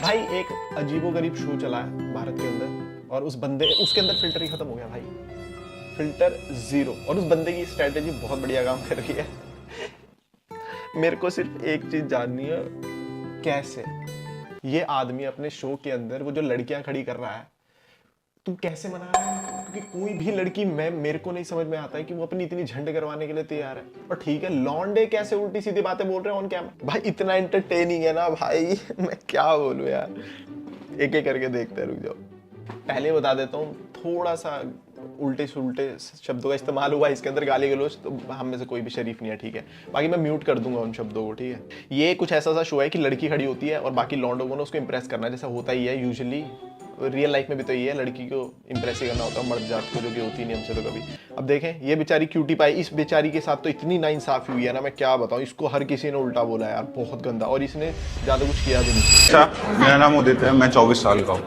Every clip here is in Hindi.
भाई एक अजीबोगरीब शो चला है भारत के अंदर और उसके अंदर फिल्टर ही खत्म हो गया भाई, फिल्टर जीरो। और उस बंदे की स्ट्रेटेजी बहुत बढ़िया काम कर रही है। मेरे को सिर्फ एक चीज जाननी है, कैसे ये आदमी अपने शो के अंदर वो जो लड़कियां खड़ी कर रहा है, तू कैसे मना रहा है? क्योंकि कोई भी लड़की मेरे को नहीं समझ में आता है कि वो अपनी इतनी झंड करवाने के लिए तैयार है। और ठीक है, लौंडे कैसे उल्टी सीधी बातें बोल रहे हैं ऑन कैमरा, भाई इतना एंटरटेनिंग है ना भाई। मैं क्या बोलूं यार, एक एक करके देखते हैं, रुक जाओ। पहले बता देता हूँ, थोड़ा सा उल्टे सुल्टे शब्दों का इस्तेमाल हुआ इसके अंदर, गाली गलौज, तो हम में से कोई भी शरीफ नहीं है, ठीक है। बाकी मैं म्यूट कर दूंगा उन शब्दों को, ठीक है। ये कुछ ऐसा सा शो है कि लड़की खड़ी होती है और बाकी लौंडों को ना उसको इंप्रेस करना है, जैसा होता ही है यूजुअली रियल लाइफ में भी। तो ये है, लड़की को इंप्रेस ही करना होता है मर्द जात को, जो कि होती नहीं हमसे तो कभी। अब देखें, ये बेचारी क्यूटी पाई, इस बेचारी के साथ तो इतनी नाइंसाफी हुई है ना, मैं क्या बताऊं। इसको हर किसी ने उल्टा बोला यार, बहुत गंदा, और इसने ज्यादा कुछ किया भी नहीं। अच्छा, मेरा नाम उदित है, मैं 24 साल का हूँ,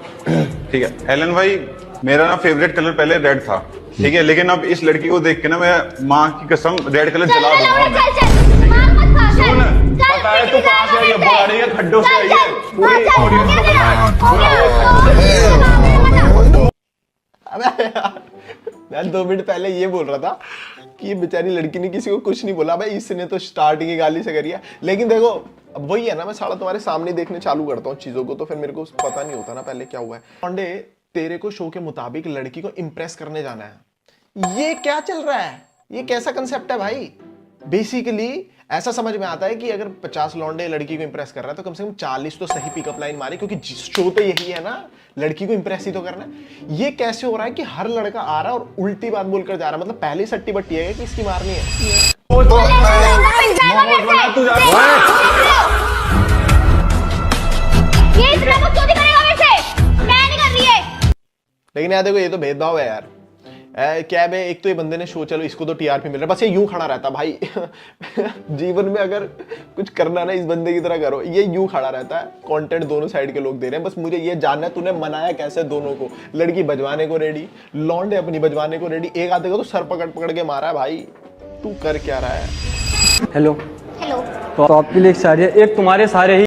ठीक है। एलन भाई, मेरा ना फेवरेट कलर पहले रेड था, ठीक है, लेकिन अब इस लड़की को देख के ना मैं माँ की कसम रेड कलर जला दूंगा। सुन, पता है तू कहाँ से आई है? बुला रही है, खड्डों से आई है। पूरी ऑडियंस को अबे यार 2 मिनट पहले ये बोल रहा था कि ये बेचारी लड़की ने किसी को कुछ नहीं बोला, भाई इसने तो स्टार्टिंग ही गाली से करी है। लेकिन देखो, अब वही है ना, मैं साला तुम्हारे सामने देखने चालू करता हूँ चीजों को, तो फिर मेरे को पता नहीं होता ना पहले क्या हुआ है। लौंडे, तेरे को शो के मुताबिक लड़की को इंप्रेस करने जाना है, ये क्या चल रहा है? ये कैसा कंसेप्ट है भाई? बेसिकली ऐसा समझ में आता है कि अगर 50 लौंडे लड़की को इंप्रेस कर रहा है तो कम से कम 40 तो सही पिकअप लाइन मारे, क्योंकि शो तो यही है ना, लड़की को इंप्रेस ही तो करना है। ये कैसे हो रहा है कि हर लड़का आ रहा है और उल्टी बात बोलकर जा रहा है? मतलब पहले सट्टी बट्टी है कि इसकी मारनी है। लेकिन यार देखो, ये तो भेदभाव है यार। क्या है, एक तो ये बंदे ने शो, चलो इसको तो टीआरपी मिल रहा है, बस ये यूं खड़ा रहता भाई। जीवन में अगर कुछ करना ना, इस बंदे की तरह करो। ये यूं खड़ा रहता है, कंटेंट दोनों साइड के लोग दे रहे हैं, बस मुझे ये जानना है तूने मनाया कैसे दोनों को। लड़की बजवाने को रेडी, लौंडे अपनी बजवाने को रेडी, एक आधे को तो सर पकड़ पकड़ के मारा है भाई। तू कर क्या रहा है? हेलो हेलो, तो आपके लिए एक सारी है, एक तुम्हारे सारे ही।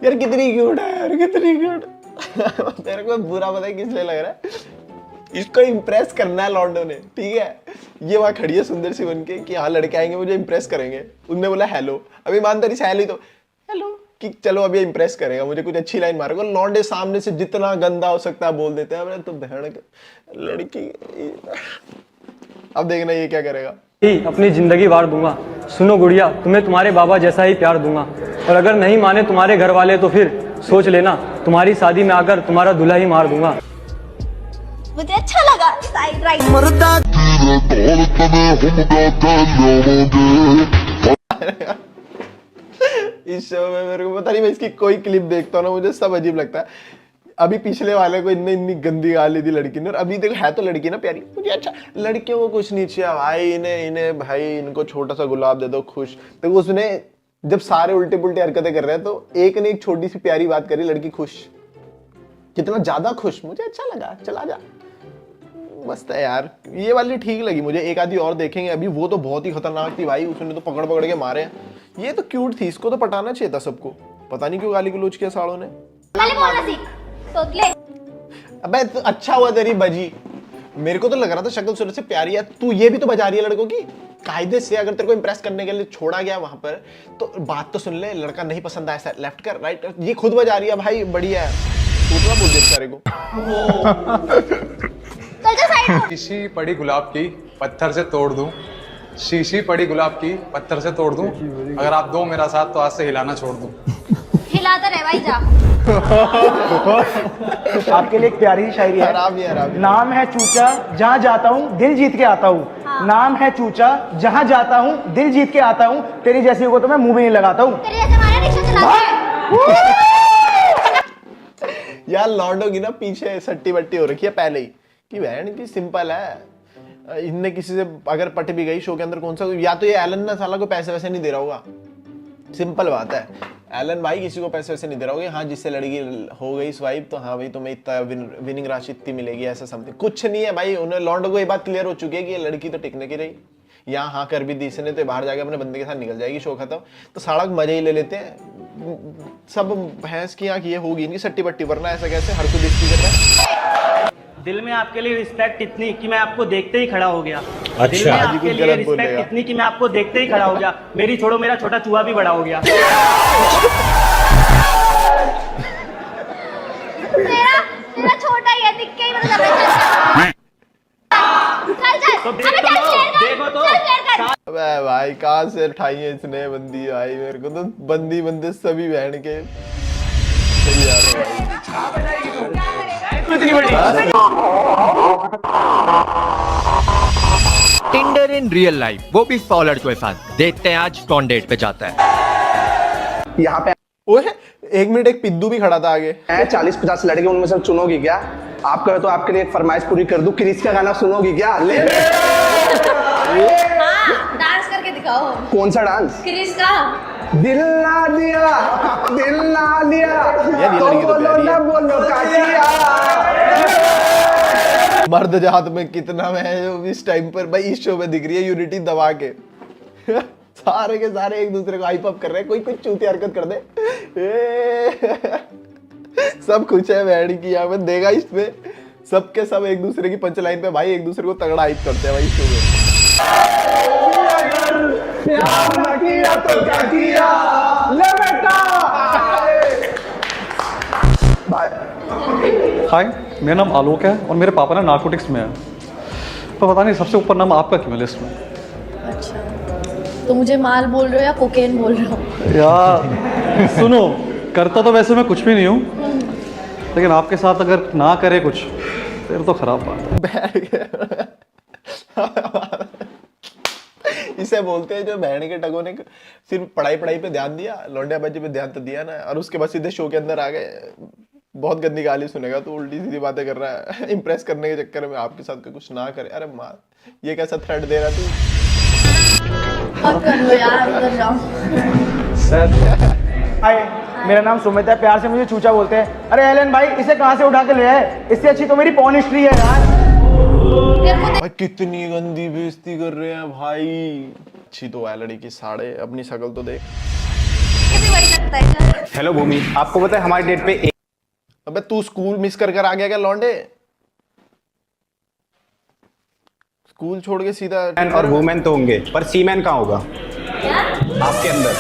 यार कितनी क्यूट है यार, कितनी क्यूट। मेरे को बुरा पता है किस लिए लग रहा है, इसको इंप्रेस करना है लॉन्डो ने, ठीक है। ये वहां खड़ी है सुंदर सी बन के कि हाँ लड़के आएंगे मुझे इंप्रेस करेंगे। उनने बोला हेलो, अभी ईमानदारी से हेलो ही तो हेलो कि चलो अभी इंप्रेस करेगा मुझे, कुछ अच्छी लाइन मारेगा। लॉन्डे सामने से जितना गंदा हो सकता है बोल देते हैं। तो बहन लड़की, अब देखना ये क्या करेगा। अपनी जिंदगी वार दूंगा। सुनो गुड़िया, तुम्हें तुम्हारे बाबा जैसा ही प्यार दूंगा, और अगर नहीं माने तुम्हारे घर वाले तो फिर सोच लेना, तुम्हारी शादी में आकर तुम्हारा दूल्हा ही मार दूंगा। मुझे अच्छा लगा। राइट इस शो में मेरे को पता नहीं, मैं इसकी कोई क्लिप देखता हूँ ना, मुझे सब अजीब लगता है। अभी पिछले वाले को इतनी गंदी गाली दी लड़की ने, और अभी देखो है तो लड़की ना प्यारी, मुझे अच्छा। लड़कियों को कुछ नहीं चाहिए भाई, इन्हें भाई इनको छोटा सा गुलाब दे दो, खुश। तो उसने जब सारे उल्टे पुल्टे हरकतें कर रहे हैं तो एक ने एक छोटी सी प्यारी बात करी, लड़की खुश, कितना ज्यादा खुश, मुझे अच्छा लगा। चला जा, मस्त है यार। ये वाली ठीक लगी मुझे, एक आधी और देखेंगे अभी। वो तो बहुत ही खतरनाक थी भाई, उसने तो पकड़ पकड़ के मारे। ये तो क्यूट थी, इसको तो पटाना चाहिए था सबको, पता नहीं क्यों गाली गलौज किया सालों ने। अबे तो अच्छा हुआ तेरी बजी, मेरे को तो लग रहा था शक्ल सूरत से प्यारी है। तू ये भी तो बजा रही है लड़कों की कायदे से। अगर तेरे को इंप्रेस करने के लिए छोड़ा गया वहां पर, तो बात तो सुन ले, लड़का नहीं पसंद आया लेफ्ट कर राइट, ये खुद बजा रही है भाई, बढ़िया है। तू तो बोल दे बेचारे को। शीशी पड़ी गुलाब की पत्थर से तोड़ दूं, शीशी पड़ी गुलाब की पत्थर से तोड़ दूं, अगर आप दो मेरा साथ तो आज से हिलाना छोड़ दूं। हिलाता रहे भाई, जा। आपके लिए एक प्यारी सी शायरी है। आराम ही आराम ही। नाम है चूचा, जहाँ जाता हूँ दिल जीत के आता हूँ। हाँ। नाम है चूचा, जहाँ जाता हूँ दिल जीत के आता हूँ। तेरी जैसी को तो मैं मुंह भी नहीं लगाता हूँ। तेरे जैसे हमारे रिक्शा चलाते हैं। यार लॉन्डो की ना पीछे सट्टी बट्टी हो रखी है पहले ही, कि बहन की सिंपल है। इनने किसी से अगर पट भी गई शो के अंदर, कौन सा, या तो ये एलन ना साला को पैसे वैसे नहीं दे रहा होगा, सिंपल बात है। एलन भाई किसी को पैसे वैसे नहीं दे रहा होगा, हाँ जिससे लड़की हो गई स्वाइप तो हाँ भाई तुम्हें इतना विनिंग राशि इतनी मिलेगी, ऐसा समथिंग कुछ नहीं है भाई। उन्हें लॉन्डो को ये बात क्लियर हो चुकी है कि ये लड़की तो टिकने की रही, यहाँ हाँ कर भी दी इसने तो बाहर जाके अपने बंदे के साथ निकल जाएगी, शो खत्म। तो सारा मजे ही ले लेते हैं सब। भैंस की आँख ये होगी इनकी सट्टी बट्टी, वरना ऐसा कैसे हर कोई बेइज्जती कर रहा है। दिल में आपके लिए रिस्पेक्ट इतनी कि मैं आपको देखते ही खड़ा हो गया। अच्छा। दिल में आज आपके कुछ लिए गलत रिस्पेक्ट बोलेगा। इतनी कि मैं आपको देखते ही खड़ा हो गया। मेरी छोड़ो, मेरा छोटा चूहा भी बड़ा हो गया। तेरा छोटा ही है, दिख के ही मतलब चल चल तो अबे देख चल तो शेयर लो, कर, देखो तो। चल शेयर कर। अबे भाई कहाँ से उठाई है इसने बंदी भाई, मेरे को तो बंदी बंदे सभी बहन के सही आ रहे भाई। टिंडर इन रियल लाइफ, वो भी फॉलोअर्स के साथ। देखते हैं आज कौन डेट पे जाता है। यहाँ पे ओए 1 मिनट, एक पिद्दू भी खड़ा था आगे। है 40-50 लड़के, उनमें से चुनोगी क्या? आप कहो तो आपके लिए एक फरमाइश पूरी कर दूं, क्रिस का गाना सुनोगी क्या? ले हाँ, डांस करके दिखाओ। कौन सा डांस? क्रिस का। दिल ना दिया, दिल ना दिया, यार ये तो लड़की तो बोलो प्यारी ना है। बोलो काकिया। मर्द जात में कितना मैं जो इस टाइम पर भाई इस शो में दिख रही है यूनिटी दबा के। सारे के सारे एक दूसरे को हाइप अप कर रहे हैं, कोई कुछ चूती हरकत कर दे। सब खुश है बहन की, यहाँ पे देगा इसमें सबके सब एक दूसरे की पंच लाइन पे भाई एक दूसरे को तगड़ा हाइप करते हैं भाई इस शो में। प्यार ना किया तो क्या किया, ले बेटा। हाय, मेरा नाम आलोक है और मेरे पापा ना नार्कोटिक्स में है, पर पता नहीं सबसे ऊपर नाम आपका क्यों है लिस्ट में। अच्छा, तो मुझे माल बोल रहे हो या कोकेन बोल रहे हो? यार सुनो, करता तो वैसे मैं कुछ भी नहीं हूँ, लेकिन आपके साथ अगर ना करे कुछ फिर तो खराब बात है। इसे बोलते हैं जो बहन के टगों ने सिर्फ पढ़ाई पढ़ाई पे ध्यान दिया, लौंडिया बाजी पे ध्यान तो दिया ना, और उसके बाद सीधे शो के अंदर आ गए। बहुत गंदी गाली सुनेगा तो उल्टी सीधी बातें कर रहा है इम्प्रेस करने के चक्कर में आपके साथ कुछ ना करे। अरे माँ ये कैसा थ्रेट दे रहा तू? और कर लो यार, उधर जाओ। हाय, मेरा नाम सुमित है, प्यार से मुझे चूचा बोलते हैं। अरे एलन भाई, इसे कहाँ से उठा के ले आए? इससे अच्छी तो मेरी पॉर्न हिस्ट्री है यार। भाई कितनी गंदी बेइज्जती कर रहे हैं भाई। अच्छी तो है लड़की की, साड़े अपनी शक्ल तो देख। कितनी बड़ी लगता है। हेलो भूमि, आपको पता है हमारी डेट पे अबे तू स्कूल मिस कर आ गया क्या लौंडे? स्कूल छोड़ के सीधा मैन और वुमेन तो होंगे, पर सीमैन कहाँ होगा आपके अंदर?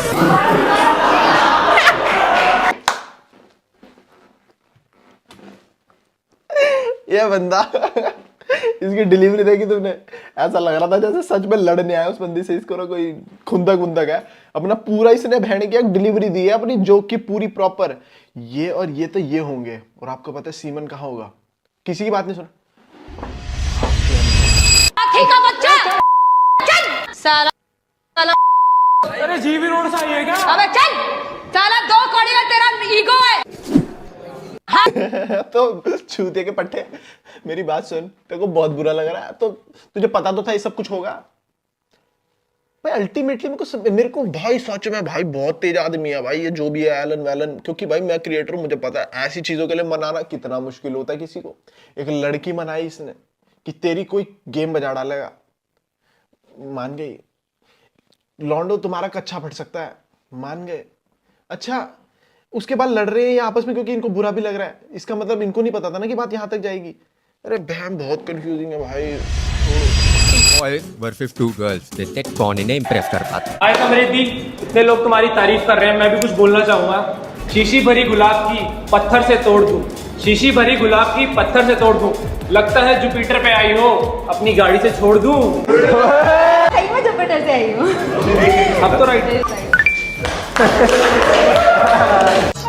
ये बंदा इसकी डिलीवरी देखी तुमने? ऐसा लग रहा था जैसे सच में लड़ने आया उस बंदी से। इसको ना कोई खुंदक वुंदक है, अपना पूरा इसने बहन की डिलीवरी दी है अपनी जोक की पूरी प्रॉपर। ये और ये तो ये होंगे, और आपको पता है सीमन कहाँ होगा? किसी की बात नहीं सुन। ठीक है बच्चा, चल साला साला। अरे जीवी रोड से आइएगा। अबे चल साला, 2 कौड़ी का तेरा ईगो है। तो छूते के पट्टे, मेरी बात सुन, तेरे को बहुत बुरा लग रहा है तो तुझे पता तो था ये सब कुछ होगा भाई। अल्टीमेटली मेरे को भाई सच में भाई बहुत तेज आदमी है भाई ये जो भी है एलन वैलन, क्योंकि भाई मैं क्रिएटर हूं, मुझे पता है ऐसी चीजों के लिए मनाना कितना मुश्किल होता है किसी को। एक लड़की मनाई इसने कि तेरी कोई गेम बजा डालेगा, मान गई। लॉन्डो तुम्हारा कच्चा फट सकता है, मान गए। अच्छा उसके बाद लड़ रहे हैं ये आपस में क्योंकि इनको बुरा भी लग रहा है। इसका मतलब इनको नहीं पता था ना कि बात यहां तक जाएगी। अरे बहन बहुत कंफ्यूजिंग है भाई। Boys versus 2 girls, देखते हैं कौन इन्हें इम्प्रेस कर पाता है। आए कमरेदी, इतने लोग तुम्हारी तारीफ कर रहे हैं, मैं भी कुछ बोलना चाहूंगा। शीशी भरी गुलाब की पत्थर से तोड़ दूं, शीशी भरी गुलाब की पत्थर से तोड़ दूं। लगता है जुपिटर पे आई हो, अपनी गाड़ी से छोड़ दूं। मैं जुपिटर से आई हूँ। अब तो राइट।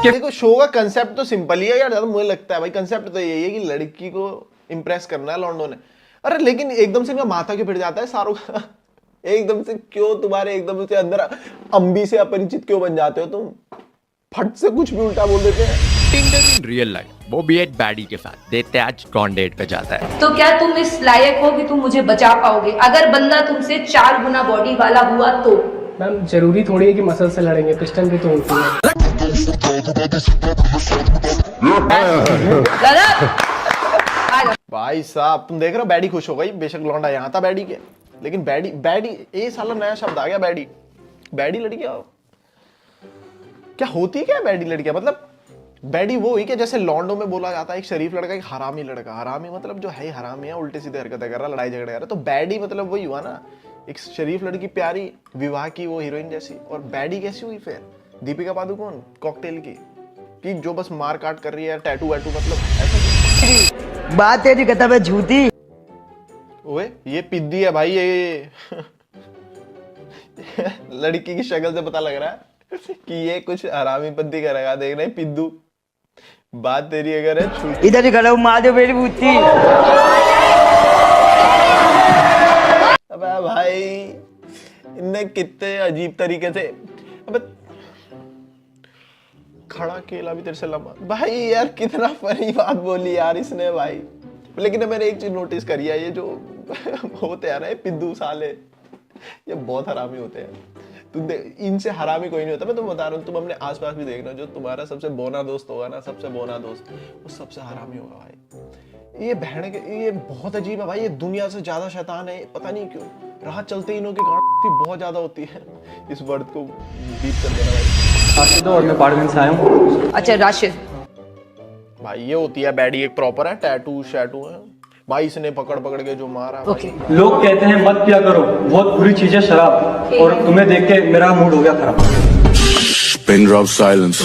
देखो शो का कंसेप्ट तो सिंपल ही है यार, ज्यादा मुझे लगता है भाई कंसेप्ट तो यही है कि लड़की को इम्प्रेस करना है लॉन्डो ने। अरे लेकिन एकदम से इनका माथा क्यों फिर जाता है सारों का? एकदम से क्यों तुम्हारे एकदम से अंदर अम्बी से अपरिचित क्यों बन जाते हो तुम? फट से कुछ भी उल्टा बोल देते हैं। टिंडर इन रियल लाइफ, वो भी एक बैडी के साथ। देखते हैं आज कौन डेट पे जाता है। तो क्या तुम इस लायक हो कि तुम मुझे बचा पाओगे? अगर बंदा तुमसे 4 गुना बॉडी वाला हुआ तो? मैम जरूरी थोड़ी है कि मसल से लड़ेंगे, पिस्टन भी तो होती है। भाई साहब तुम देख रहे हो बैडी खुश हो गई, बेशक लौंडा यहाँ था बैडी के, लेकिन बैडी बैडी ये साला नया शब्द आ गया, बैडी। बैडी लड़कियां क्या होती है, क्या बैडी लड़कियां? मतलब बैडी वो हुई कि जैसे लॉन्डो में बोला जाता है एक शरीफ लड़का एक हरामी लड़का। हरामी मतलब जो है हरामी है, उल्टे सीधे हरकतें कर रहा, लड़ाई झगड़े कर रहा। तो बैडी मतलब वही हुआ ना, एक शरीफ लड़की प्यारी विवाह की वो हीरोइन जैसी। और बैडी कैसी हुई फिर? दीपिका पादुकोण कॉकटेल की, कि जो बस मार काट कर रही है, टैटू वैटू, मतलब ऐसा बात तेरी कहता है झूठी। ओए ये पिद्दी है भाई ये। लड़की की शक्ल से पता लग रहा है कि ये कुछ हरामी पद्दी करेगा। देख रहे पिद्दू, बात तेरी अगर है छूटी। इधर ही खड़ा हूँ, मार दो मेरी बूटी। अबे भाई इनने कितने अजीब तरीके से, अबे खड़ा केला भी तेरे से लंबा। भाई यार कितना फनी बात बोली यार इसने भाई। लेकिन मैंने एक चीज नोटिस करी है, ये जो होते हैं ना ये पिद्दू साले, ये बहुत हरामी होते हैं। तुम इनसे हरामी कोई नहीं होता। मैं तुम्हें बता रहा हूँ, तुम अपने आसपास भी देखना, जो तुम्हारा सबसे बोना दोस्त होगा ना, सबसे बोना दोस्त, वो सबसे हरामी होगा भाई। ये बहन के ये बहुत अजीब है भाई, ये दुनिया से ज्यादा शैतान है, पता नहीं क्यों। राह चलते ही इनों की गांड बहुत ज्यादा होती है। इस वर्ड को बीट कर देना भाई। राशिद और मैं पाड़गंज से आया हूँ। अच्छा राशिद भाई ये होती है बैडी, एक प्रॉपर है, टैटू शैटू है भाई। इसने पकड़ पकड़ के जो मारा ओके। लोग कहते हैं मत पिया करो, बहुत बुरी चीज है शराब, और तुम्हें देख के मेरा मूड हो गया खराब। Pin drop silence.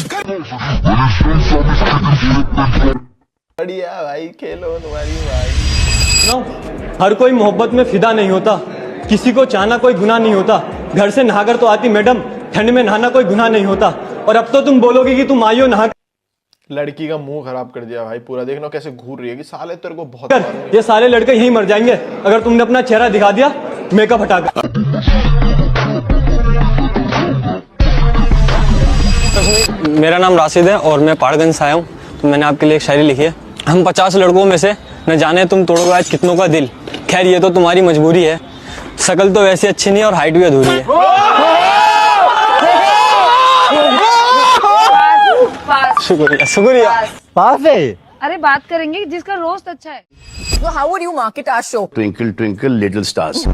बढ़िया भाई, खेलो तुम्हारी भाई। सुनो, हर कोई मोहब्बत में फिदा नहीं होता, किसी को चाहना कोई गुनाह नहीं होता। घर से नहाकर तो आती मैडम, ठंड में नहाना कोई गुनाह नहीं होता। और अब तो तुम बोलोगे कि तुम आइयो नहा। लड़की का मुंह खराब कर दिया भाई पूरा। देखना कैसे घूर रही है कि साले तेरे को बहुत। ये सारे लड़के यहीं मर जाएंगे अगर तुमने अपना चेहरा दिखा दिया मेकअप हटाकर। मेरा नाम राशिद है और मैं पाड़गंज से आया हूँ। तो मैंने आपके लिए एक शायरी लिखी है। हम 50 लड़कों में से न जाने तुम तोड़ोगे आज कितनों का दिल। खैर ये तो तुम्हारी मजबूरी है, शकल तो वैसी अच्छी नहीं और हाइट भी अधूरी है। शुक्रिया शुक्रिया। पास है। अरे बात करेंगे जिसका रोस्ट अच्छा है। So how would you market our show? Twinkle twinkle little stars.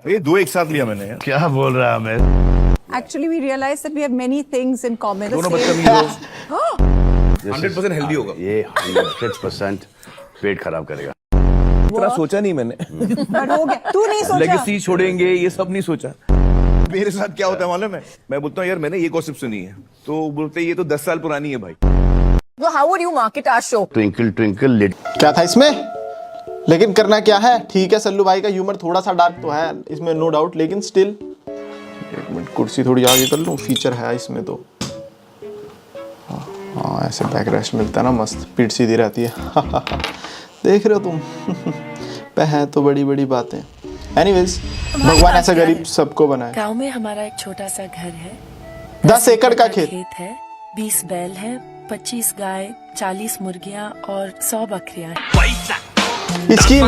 ये दो एक साथ लिया मैंने। क्या बोल रहा है मैं? Actually we realized that we have many things in common. दोनों बदतमीज हो। 100% हेल्दी होगा। ये 100% पेट खराब करेगा। इतना सोचा नहीं मैंने। But हो गया। तू नहीं सोचा? लेगेसी छोड़ेंगे ये सब नहीं सोचा। मेरे साथ क्या होता है मालूम है? मैं बोलता हूँ यार मैंने ये गॉसिप सुनी है, तो बोलते ये तो 10 साल पुरानी है भाई। So how would you market our show? Twinkle twinkle little. क्या था इसमें? लेकिन करना क्या है? ठीक है सल्लू भाई का ह्यूमर थोड़ा सा डार्क तो है इसमें, नो डाउट, लेकिन स्टिल। एक मिनट कुर्सी थोड़ी आगे कर लूं, फीचर है इसमें तो। हाँ ऐसे बैकरेस्ट मिलता है ना, मस्त पीठ सीधी रहती है। देख रहे हो तुम। पे है तो बड़ी बड़ी बातें। एनीवेज, भगवान ऐसा गरीब सबको बनाए। गांव में हमारा एक छोटा सा घर है, 10 एकड़ का खेत है, 20 बैल है, 25 गाय, 40 मुर्गियां और 100 बकरियां। इसकी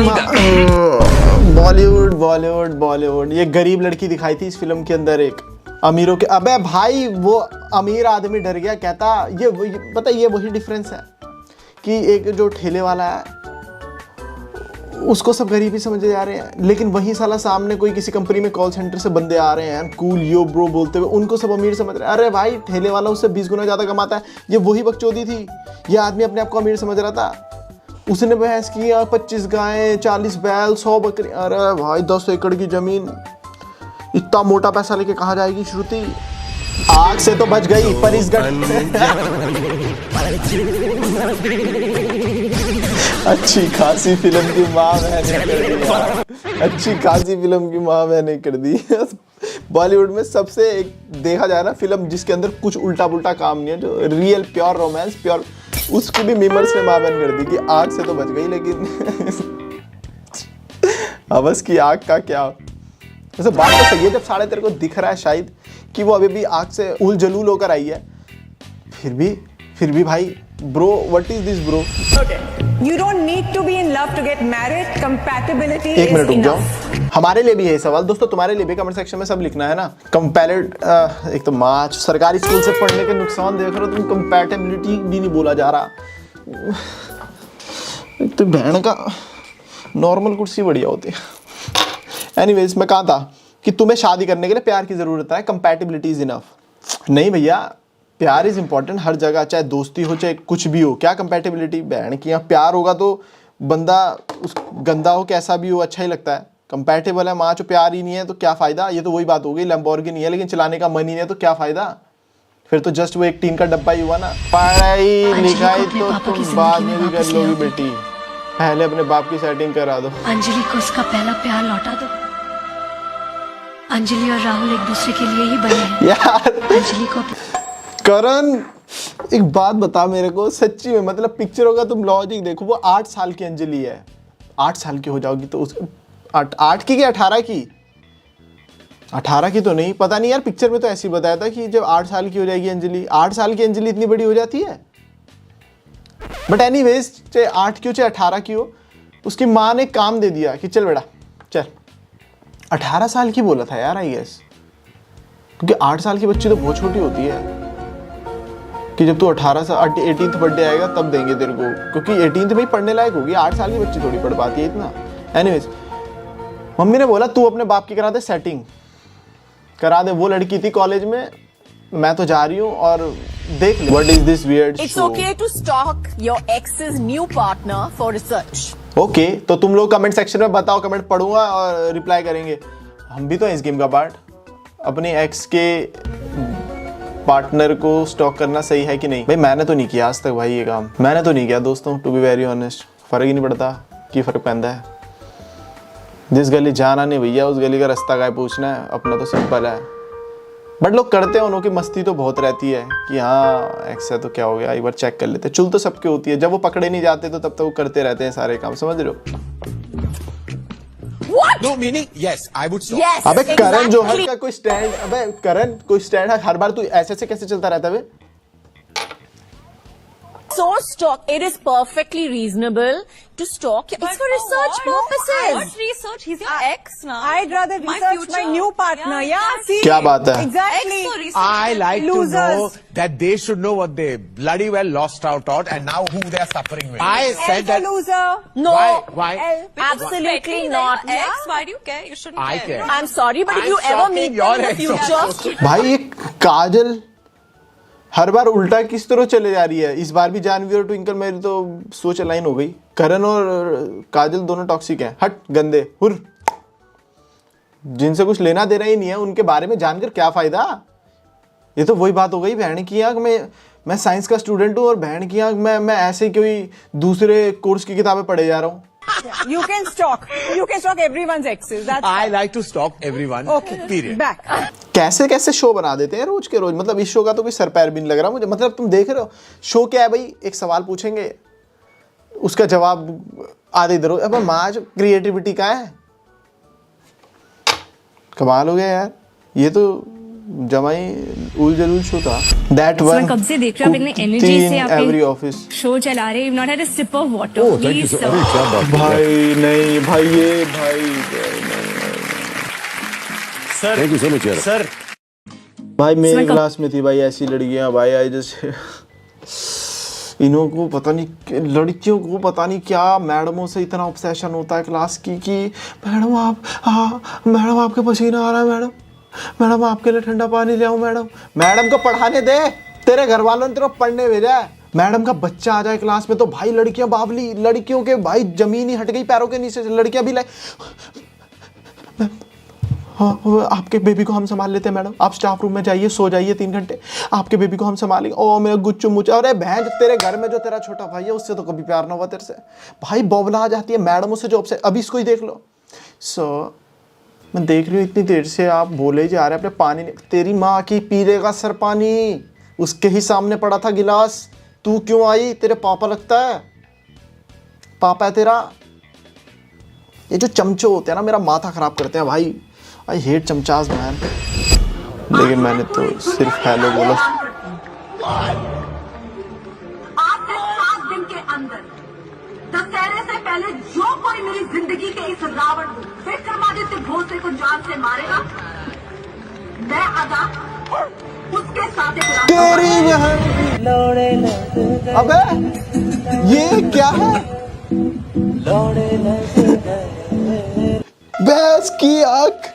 बॉलीवुड बॉलीवुड बॉलीवुड। ये गरीब लड़की दिखाई थी इस फिल्म के अंदर एक अमीरों के। अबे भाई वो अमीर आदमी डर गया, कहता ये पता ये वही डिफरेंस है कि एक जो ठेले वाला है उसको सब गरीबी समझे जा रहे हैं, लेकिन वही साला सामने कोई किसी कंपनी में कॉल सेंटर से बंदे आ रहे हैं कूल यो ब्रो बोलते हुए, उनको सब अमीर समझ रहे हैं। अरे भाई ठेले वाला उससे 20 गुना ज्यादा कमाता है। ये वही बकचोदी थी। ये आदमी अपने आप को अमीर समझ रहा था। उसने बहस किया 25 गायें, 40 बैल, 100 बकरी। अरे भाई 10 एकड़ की जमीन, इतना मोटा पैसा लेके कहाँ जाएगी श्रुति? आग से तो बच गई पर इस अच्छी खासी फिल्म की माँ मैंने कर दी। अच्छी खासी फिल्म की माँ मैंने कर दी। बॉलीवुड में सबसे एक देखा जाए ना फिल्म जिसके अंदर कुछ उल्टा पुल्टा काम नहीं है, जो रियल प्योर रोमांस प्योर, उसकी भी मीमर्स ने माँ बहन कर दी कि आग से तो बच गई, लेकिन हवस की आग का क्या। वैसे बात तो सही है, जब साढ़े तेरे को दिख रहा है शायद कि वो अभी भी आग से उल जलूल होकर आई है, फिर भी भाई bro, what is this bro? You don't need to be in love to get married. Compatibility एक is मिनट रुक जाओ, enough. हमारे लिए भी है सवाल दोस्तों, तुम्हारे लिए भी कमेंट सेक्शन में सब लिखना है ना। एक तो माच सरकारी स्कूल से पढ़ने के नुकसान देख रहे हो तुम, कंपैटिबिलिटी भी नहीं बोला जा रहा। एक तो बहन का नॉर्मल कुर्सी बढ़िया होती है। एनीवेज मैं कहा था कि तुम्हें शादी करने के लिए प्यार की जरूरत है, कंपैटिबिलिटी इज इनफ। नहीं भैया, प्यार इज इंपॉर्टेंट हर जगह, चाहे दोस्ती हो चाहे कुछ भी हो। क्या कंपैटिबिलिटी, बहन की यहाँ प्यार होगा तो बंदा उस गंदा हो कैसा भी हो अच्छा ही लगता है। कंपैटिबल है माँ, जो प्यार ही नहीं है तो क्या फायदा। ये तो वही बात हो गई, लैम्बोर्गिनी है लेकिन चलाने का मन ही नहीं है तो क्या फायदा। फिर तो जस्ट वो एक टीन का डब्बा ही हुआ ना। पढ़ाई लिखाई तो तुम बाद में भी कर लोगी बेटी, पहले अपने बाप की सेटिंग करा दो। अंजलि को उसका पहला प्यार लौटा दो। अंजलि और राहुल एक दूसरे के लिए ही बने हैं यार। अंजलि को करण एक बात बता मेरे को सच्ची में, मतलब पिक्चरों का तुम लॉजिक देखो, वो 8 साल की अंजलि है, 8 साल की हो जाओगी तो उस 8 की 18 की, 18 की तो नहीं, पता नहीं यार, पिक्चर में तो ऐसे ही बताया था कि जब 8 साल की हो जाएगी अंजलि। 8 साल की अंजलि इतनी बड़ी हो जाती है। बट एनीवेज, चाहे 8 की हो चाहे 18 की हो, उसकी माँ ने काम दे दिया कि चल बेटा चल। 18 साल की बोला था यार आई गेस, क्योंकि 8 साल की बच्ची तो बहुत छोटी होती है कि जब तू 18 साल 18th बर्थडे आएगा तब देंगे तेरे को, क्योंकि 18th में ही पढ़ने लायक होगी। 8 साल की बच्ची थोड़ी पढ़ पाती है इतना। एनीवेज, मम्मी ने बोला तू अपने बाप की करा दे सेटिंग, करा दे। वो लड़की थी कॉलेज में, मैं तो जा रही हूँ और देख ले। What is this weird show? It's okay to stalk your ex's new partner for research. Okay, तो तुम लोग कमेंट सेक्शन में बताओ, कमेंट पढ़ूंगा और रिप्लाई करेंगे। हम भी तो हैं इस गेम का पार्ट। अपने एक्स के पार्टनर को स्टॉक करना सही है कि नहीं? भाई मैंने तो नहीं किया आज तक भाई ये काम, मैंने तो नहीं किया दोस्तों, टू बी वेरी ऑनेस्ट। फर्क ही नहीं पड़ता कि फर्क पैदा है। जिस गली जाना नहीं भैया उस गली का रास्ता क्या पूछना है, अपना तो सिंपल है। बट लोग करते हैं, उनकी मस्ती तो बहुत रहती है कि हाँ एक्स है तो क्या हो गया, एक बार चेक कर लेते। चुल तो सबके होती है, जब वो पकड़े नहीं जाते तो तब तक वो करते रहते हैं सारे काम, समझ रहे हो? What? No meaning yes, I would stop. Yes. अबे करण जो exactly. का कोई स्टैंड, अबे करण कोई स्टैंड है, हर बार तू ऐसे से कैसे चलता रहता है? So stalk. It is perfectly reasonable to stalk. It's for research purposes. What research? He's your ex now. I'd rather research my new partner. Yeah, see. क्या बात है? Exactly. Ex for research. I like Losers. to know that they should know what they bloody well lost out on and now who they are suffering with. I said that. Loser. No. Why? Absolutely not. Ex. Yeah. Why do you care? You shouldn't I care. care. I'm sorry, but if I'm you ever stalking meet your them in the ex. future. भाई ये काजल हर बार उल्टा किस तरह चले जा रही है। इस बार भी जानवी और ट्विंकल, मेरी तो सोच अलाइन हो गई। करण और काजल दोनों टॉक्सिक हैं। हट गंदे हुर, जिनसे कुछ लेना देना ही नहीं है उनके बारे में जानकर क्या फायदा। ये तो वही बात हो गई, बहन की आंख में मैं साइंस का स्टूडेंट हूँ और बहन की आंख में मैं ऐसे कोई दूसरे कोर्स की किताबें पढ़े जा रहा हूँ। You can stalk. You can stalk everyone's exes. That's I like to stalk everyone. okay. Period. Back. कैसे कैसे शो बना देते हैं रोज के रोज, मतलब इस शो का तो कोई सर पैर भी नहीं लग रहा मुझे। मतलब तुम देख रहे हो शो क्या है भाई, एक सवाल पूछेंगे उसका जवाब आधे इधर हो। अब माँ जो क्रिएटिविटी का है, कमाल हो गया यार। ये तो जमाई उल जलूल शो था। दैट वन कब से देख रहे हो, इतनी एनर्जी से आप एवरी ऑफिस शो चला रहे। You've not had a sip of water. Please, sir. भाई नहीं भाई, ये भाई sir thank you so much यार सर भाई मेरी क्लास में थी भाई ऐसी लड़कियां भाई। आई जैसे इन्हों को पता नहीं, लड़कियों को पता नहीं क्या मैडमों से इतना ऑब्सेशन होता है क्लास की कि मैडम आप, हाँ मैडम आपके पसीना आ रहा है, मैडम मैडम आपके लिए ठंडा पानी ले आऊं मैडम। मैडम को पढ़ाने दे, तेरे घर वालों ने तेरे को पढ़ने भेजा है। मैडम का बच्चा आ जाए क्लास में तो भाई लड़कियां बावली, लड़कियों के भाई जमीन ही हट गई पैरों के नीचे से। लड़कियां भी हाँ आपके बेबी को हम संभाल लेते हैं मैडम, आप स्टाफ रूम में जाइए, सो जाइए 3 घंटे, आपके बेबी को हम संभालेंगे। ओ मेरा गुच्चू मुच्चू। अरे बहन, तेरे घर में जो तेरा छोटा भाई है उससे तो कभी प्यार ना हुआ तेरे से भाई। बौबला आ जाती है मैडमों से जो, अभी इसको ही देख लो। सो मैं देख रही हूँ इतनी देर से आप बोले जा रहे हैं अपने पानी नहीं, तेरी माँ की पी लेगा सर पानी, उसके ही सामने पड़ा था गिलास, तू क्यों आई? तेरे पापा लगता है, पापा है तेरा। ये जो चमचे होते हैं ना मेरा माथा खराब करते हैं भाई। I hate चमचाज man. लेकिन मैंने तो सिर्फ हेलो बोला। आज से 7 दिन के अंदर दशहरे से पहले जो कोई मेरी जिंदगी के इस रावण विक्रमादित्य भोसले को जान से मारेगा, मैं अदा उसके साथ एक तेरी बहन, अबे ये क्या है? भैंस की आंख।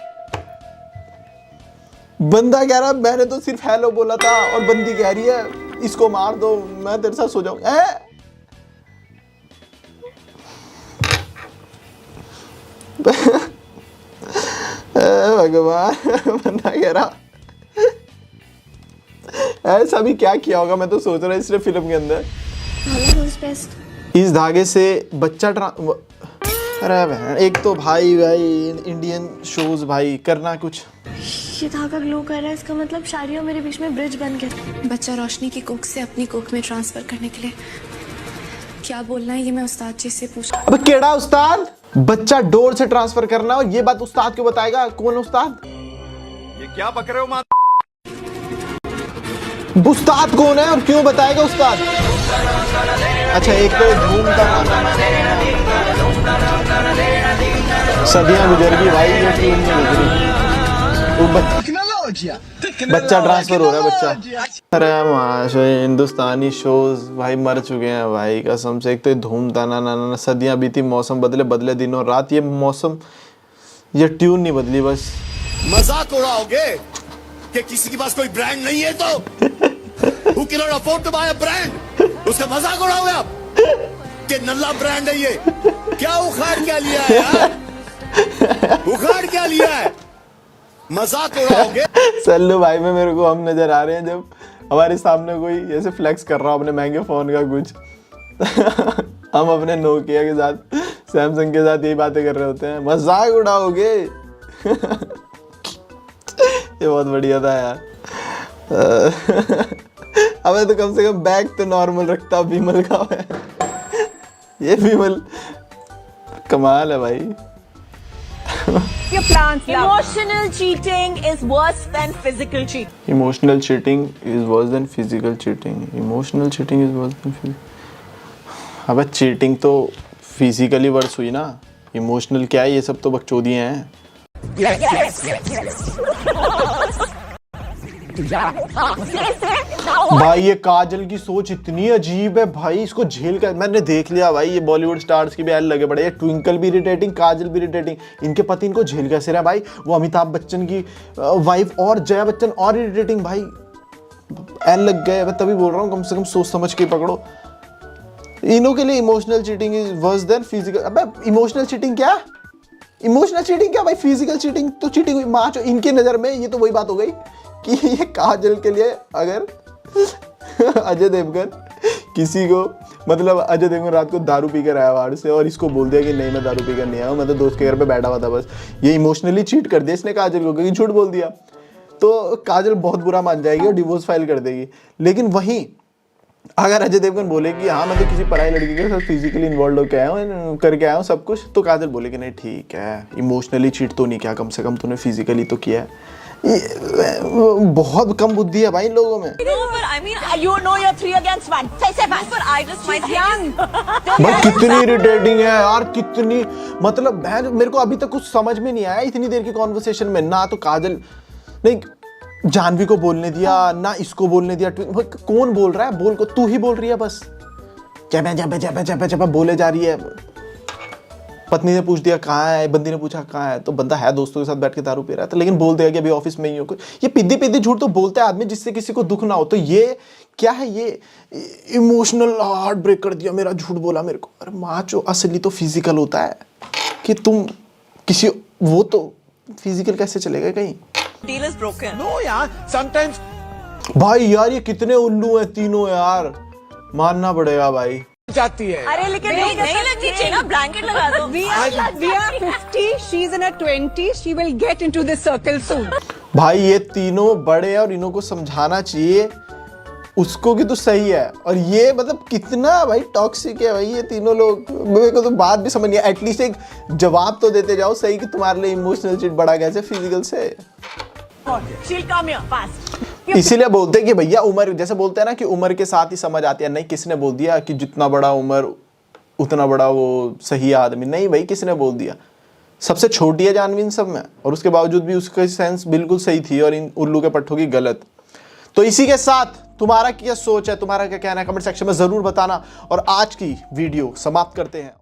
बंदा कह रहा मैंने तो सिर्फ हेलो बोला था और बंदी कह रही है इसको मार दो, मैं तेरे साथ सो जाऊं। भगवान, बंदा कह रहा ऐसा भी क्या किया होगा, मैं तो सोच रहा इसने फिल्म के अंदर इस धागे से बच्चा अरे बहन, एक तो भाई इंडियन शोज भाई करना कुछ। ये धागा ग्लो कर रहा है, इसका मतलब शादी और मेरे बीच में ब्रिज बन गया। बच्चा रोशनी की कोख से अपनी कोख में ट्रांसफर करने के लिए क्या बोलना है ये मैं उस्ताद जी से पूछ। अबे केड़ा उस्ताद? बच्चा डोर से ट्रांसफर करना और ये बात उस्ताद क्यों बताएगा? कौन उस्ताद? ये क्या पक रहे हो मां? उस्ताद कौन है और क्यों बताएगा उस्ताद? अच्छा, एक तो धूम का सदियां गुजर गई भाई, ये ट्यून नहीं गुजरी। बच्चा ट्रांसफर हो रहा है, बच्चा। अरे माशा, हिंदुस्तानी शोज भाई मर चुके हैं भाई कसम से। एक तो धूम ताना ना सदियां बीती, मौसम बदले बदले दिन और रात, ये मौसम ये ट्यून नहीं बदली बस। मजाक उड़ाओगे कि किसी के पास कोई ब्रांड नहीं है तो Who cannot afford to buy a brand? उसका मजाक उड़ाओगे आप कि नल्ला ब्रांड है ये? क्या उखाड़ क्या लिया है यार? उखाड़ क्या लिया है? मजाक उड़ाओगे? सल्लू भाई में मेरे को हम नजर आ रहे हैं जब हमारे सामने कोई ऐसे फ्लेक्स कर रहा हो अपने महंगे फोन का कुछ हम अपने नोकिया के साथ सैमसंग के साथ यही बातें कर रहे होते हैं, मजाक उड़ाओगे। ये बहुत बढ़िया था यार। अब तो कम से कम बैग तो नॉर्मल रखता विमल का है। ये विमल कमाल है भाई। Emotional cheating is worse than physical cheating. Emotional cheating is worse than physical cheating. Emotional cheating is worse than physical. अबे चीटिंग तो फिजिकली वर्स हुई ना, इमोशनल क्या है? ये सब तो बकचोदियां हैं। भाई ये काजल की सोच इतनी अजीब है भाई, इसको झेल कर मैंने देख लिया भाई। ये बॉलीवुड स्टार्स की भी एल लगे पड़े, ये ट्विंकल भी इरिटेटिंग, काजल भी इरिटेटिंग, इनके पति इनको झेल कैसे रहा भाई। वो अमिताभ बच्चन की वाइफ और जया बच्चन और इरिटेटिंग भाई, एल लग गए। मैं तभी बोल रहा हूँ कम से कम सोच समझ के पकड़ो। इनों के लिए emotional cheating is worse than physical. अबे इमोशनल चीटिंग क्या? इमोशनल चीटिंग क्या भाई? फिजिकल चीटिंग तो चीटिंग हुई। माँ जो इनके नजर में ये तो वही बात हो गई कि ये काजल के लिए अगर अजय देवगन किसी को, मतलब अजय देवगन रात को दारू पी कर आया बाहर से और इसको बोल दिया कि नहीं मैं दारू पी कर नहीं आया हूँ, मैं तो दोस्त के घर पे बैठा हुआ था बस, ये इमोशनली चीट कर दिया इसने काजल को क्योंकि झूठ बोल दिया, तो काजल बहुत बुरा मान जाएगी और डिवोर्स फाइल कर देगी। लेकिन वहीं अगर अजय देवगन बोले कि हाँ मैं तो किसी पराई लड़की के साथ फिजिकली इन्वॉल्व होकर आया हूँ, करके आया हूँ सब कुछ, तो काजल बोलेगी नहीं ठीक है, इमोशनली चीट तो नहीं किया, कम से कम तूने फिजिकली तो किया है। बहुत कम बुद्धि है भाई इन लोगों में। भाई कितनी इरिटेटिंग है यार, कितनी मतलब मेरे को अभी तक कुछ समझ में नहीं आया इतनी देर की कॉन्वर्सेशन में। ना तो काजल नहीं जानवी को बोलने दिया, ना इसको बोलने दिया। कौन बोल रहा है? बोल को तू ही बोल रही है बस, जब बोले जा रही है। पत्नी ने पूछ दिया कहाँ है, बंदी ने पूछा कहाँ है, तो बंदा है दोस्तों के साथ बैठ के दारू पी रहा है, तो लेकिन बोल देगा कि अभी ऑफिस में ही हो। ये पिद्दी झूठ तो बोलता है आदमी जिससे किसी को दुख ना हो। तो ये क्या है? ये इमोशनल हार्ट ब्रेक कर दिया मेरा, झूठ बोला मेरे को। अरे माँ जो असली तो फिजिकल होता है कि तुम किसी, वो तो फिजिकल कैसे चलेगा कहीं। Deal is broken. No यार, sometimes भाई यार ये कितने उल्लू हैं तीनों यार, मानना पड़ेगा भाई। जाती है। अरे लेकिन नहीं लगनी चाहिए ना, ब्लैंकेट लगा दो। We are 50, she's in her 20s, she will get into this circle soon. भाई ये तीनों बड़े हैं और इन्हों को समझाना चाहिए उसको कि तो सही है, और ये मतलब कितना भाई टॉक्सिक है भाई ये तीनों लोग। मेरे को तो बात भी समझ नहीं, एटलीस्ट एक जवाब तो देते जाओ सही कि तुम्हारे लिए इमोशनल चीट बड़ा कैसे फिजिकल से। इसीलिए बोलते हैं कि भैया उम्र, जैसे बोलते हैं ना कि उम्र के साथ ही समझ आती है। नहीं किसने बोल दिया कि जितना बड़ा उम्र उतना बड़ा वो सही आदमी? नहीं भाई किसने बोल दिया? सबसे छोटी है जानवी इन सब में, और उसके बावजूद भी उसका सेंस बिल्कुल सही थी और इन उल्लू के पट्टों की गलत। तो इसी के साथ तुम्हारा क्या सोच है, तुम्हारा क्या कहना है कमेंट सेक्शन में जरूर बताना, और आज की वीडियो समाप्त करते हैं।